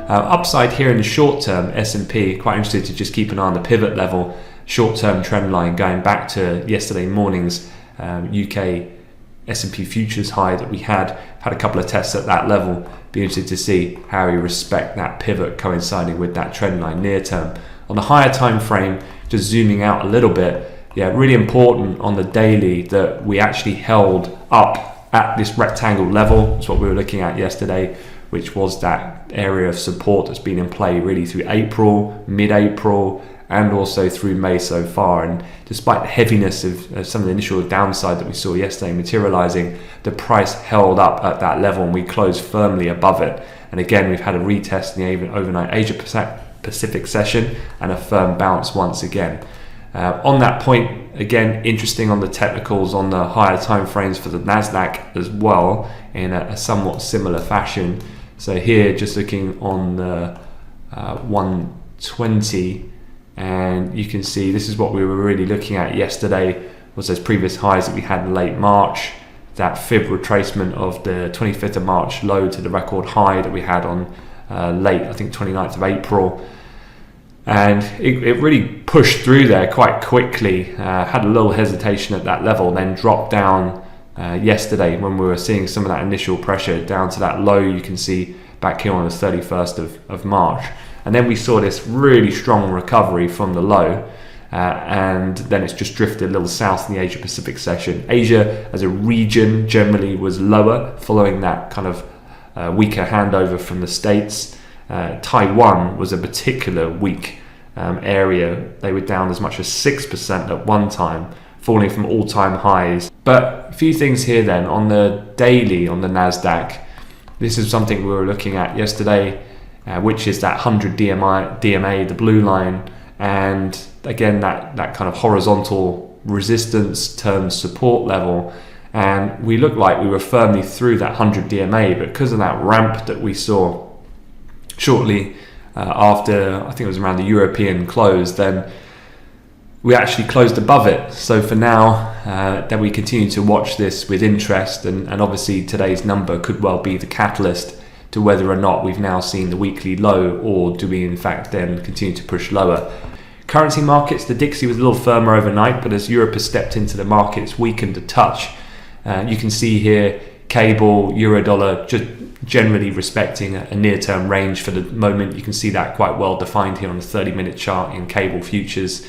Upside here in the short term, S&P, quite interested to just keep an eye on the pivot level, short-term trend line going back to yesterday morning's UK S&P futures high that we had a couple of tests at that level. Be interested to see how we respect that pivot coinciding with that trend line near term. On the higher time frame, just zooming out a little bit, really important on the daily that we actually held up at this rectangle level. That's what we were looking at yesterday, which was that area of support that's been in play really through April, mid-April, and also through May so far. And despite the heaviness of some of the initial downside that we saw yesterday materializing, the price held up at that level and we closed firmly above it. And again, we've had a retest in the overnight Asia Pacific session and a firm bounce once again. On that point, again, interesting on the technicals on the higher time frames for the Nasdaq as well in a somewhat similar fashion. So here, just looking on the 120, and you can see this is what we were really looking at yesterday, was those previous highs that we had in late March, that fib retracement of the 25th of March low to the record high that we had on late, I think 29th of April. And it really pushed through there quite quickly, had a little hesitation at that level, then dropped down yesterday when we were seeing some of that initial pressure down to that low you can see back here on the 31st of March. And then we saw this really strong recovery from the low, and then it's just drifted a little south in the Asia Pacific session. Asia as a region generally was lower following that kind of weaker handover from the States. Taiwan was a particular weak area. They were down as much as 6% at one time, falling from all-time highs. But a few things here then. On the daily on the Nasdaq, this is something we were looking at yesterday, which is that 100 DMA, the blue line, and again that kind of horizontal resistance turns support level. And we looked like we were firmly through that 100 DMA, but because of that ramp that we saw shortly after, I think it was around the European close, then we actually closed above it. So for now, then we continue to watch this with interest, and obviously today's number could well be the catalyst to whether or not we've now seen the weekly low, or do we in fact then continue to push lower. Currency markets, the Dixie was a little firmer overnight, but as Europe has stepped into the market, it's weakened a touch. You can see here cable, euro dollar, just generally respecting a near-term range for the moment. You can see that quite well defined here on the 30-minute chart in cable futures.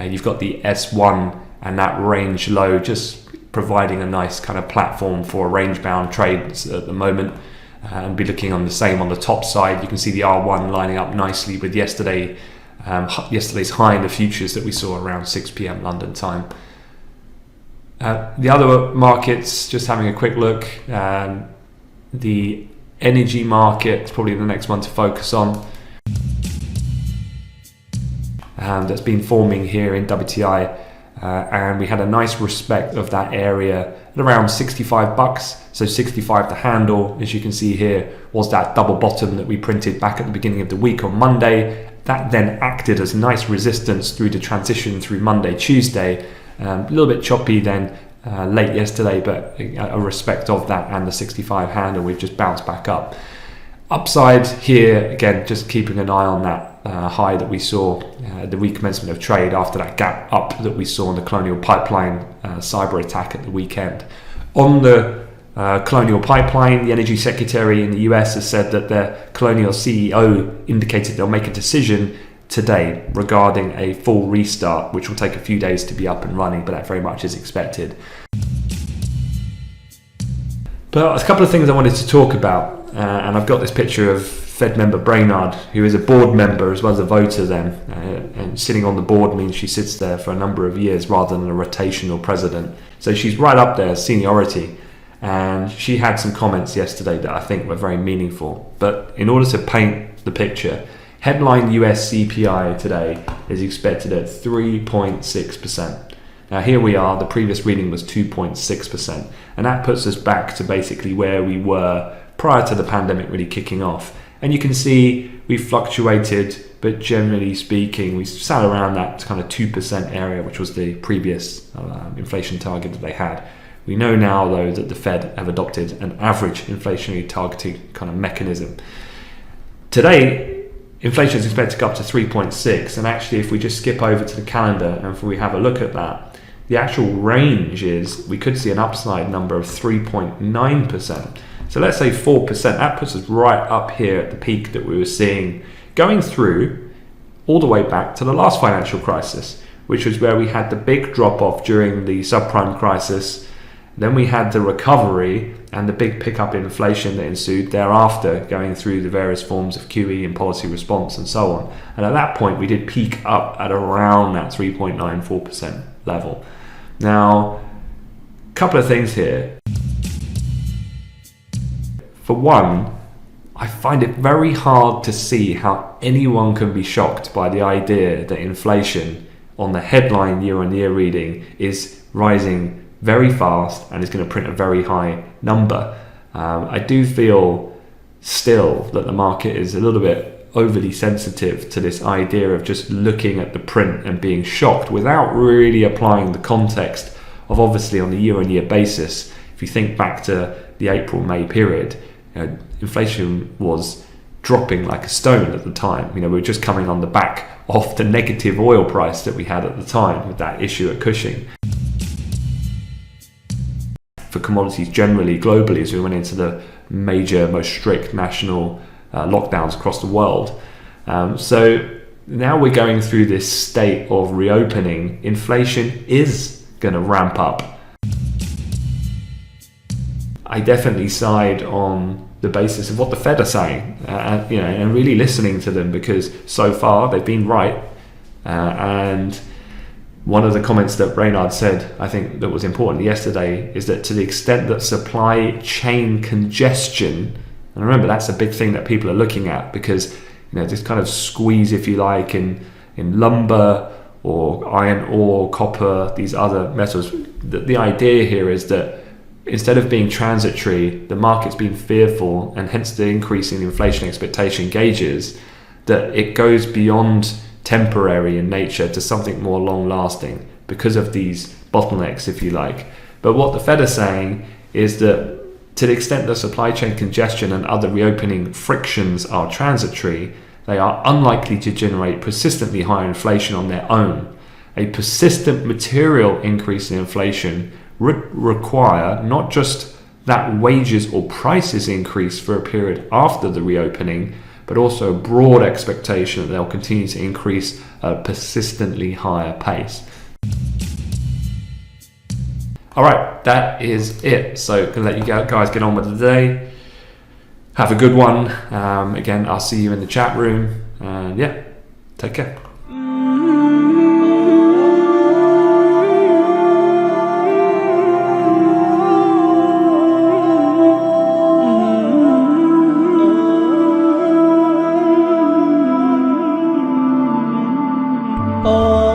You've got the S1 and that range low just providing a nice kind of platform for range-bound trades at the moment. And be looking on the same on the top side. You can see the R1 lining up nicely with yesterday's high in the futures that we saw around 6 p.m. London time. The other markets, just having a quick look, the energy market is probably the next one to focus on. That's been forming here in WTI, and we had a nice respect of that area at around $65. So 65 to handle, as you can see here, was that double bottom that we printed back at the beginning of the week on Monday. That then acted as nice resistance through the transition through Monday, Tuesday. A little bit choppy then late yesterday, but a respect of that and the 65 handle, we've just bounced back up. Upside here, again, just keeping an eye on that high that we saw, the recommencement of trade after that gap up that we saw in the Colonial Pipeline cyber attack at the weekend. On the Colonial Pipeline, the Energy Secretary in the US has said that the Colonial CEO indicated they'll make a decision today regarding a full restart, which will take a few days to be up and running, but that very much is expected. But a couple of things I wanted to talk about, and I've got this picture of Fed member Brainard, who is a board member as well as a voter then, and sitting on the board means she sits there for a number of years rather than a rotational president. So she's right up there, seniority, and she had some comments yesterday that I think were very meaningful. But in order to paint the picture, Headline US CPI today is expected at 3.6%. Now here we are, the previous reading was 2.6%, and that puts us back to basically where we were prior to the pandemic really kicking off. And you can see we fluctuated, but generally speaking, we sat around that kind of 2% area, which was the previous inflation target that they had. We know now, though, that the Fed have adopted an average inflationary targeting kind of mechanism. Today, inflation is expected to go up to 3.6, and actually if we just skip over to the calendar and if we have a look at that, the actual range is we could see an upside number of 3.9%. So let's say 4%, that puts us right up here at the peak that we were seeing going through all the way back to the last financial crisis, which was where we had the big drop off during the subprime crisis. Then we had the recovery and the big pickup in inflation that ensued thereafter, going through the various forms of QE and policy response and so on. And at that point, we did peak up at around that 3.94% level. Now, a couple of things here. For one, I find it very hard to see how anyone can be shocked by the idea that inflation on the headline year-on-year reading is rising very fast and is going to print a very high number. I do feel still that the market is a little bit overly sensitive to this idea of just looking at the print and being shocked without really applying the context of, obviously, on a year-on-year basis. If you think back to the April-May period, inflation was dropping like a stone at the time. We were just coming on the back of the negative oil price that we had at the time with that issue at Cushing. For commodities generally, globally, as we went into the major, most strict national lockdowns across the world. So now we're going through this state of reopening. Inflation is going to ramp up. I definitely side on the basis of what the Fed are saying, and really listening to them, because so far they've been right. And one of the comments that Brainard said, I think that was important yesterday, is that to the extent that supply chain congestion, and remember that's a big thing that people are looking at, because this kind of squeeze, if you like, in lumber or iron ore, copper, these other metals. The idea here is that instead of being transitory, the market's been fearful, and hence the increase in inflation expectation gauges, that it goes beyond temporary in nature to something more long-lasting because of these bottlenecks, if you like. But what the Fed are saying is that to the extent that supply chain congestion and other reopening frictions are transitory, they are unlikely to generate persistently higher inflation on their own. A persistent material increase in inflation would require not just that wages or prices increase for a period after the reopening, but also a broad expectation that they'll continue to increase at a persistently higher pace. All right, that is it. So I'm gonna let you guys get on with the day. Have a good one. Again, I'll see you in the chat room. And yeah, take care. Oh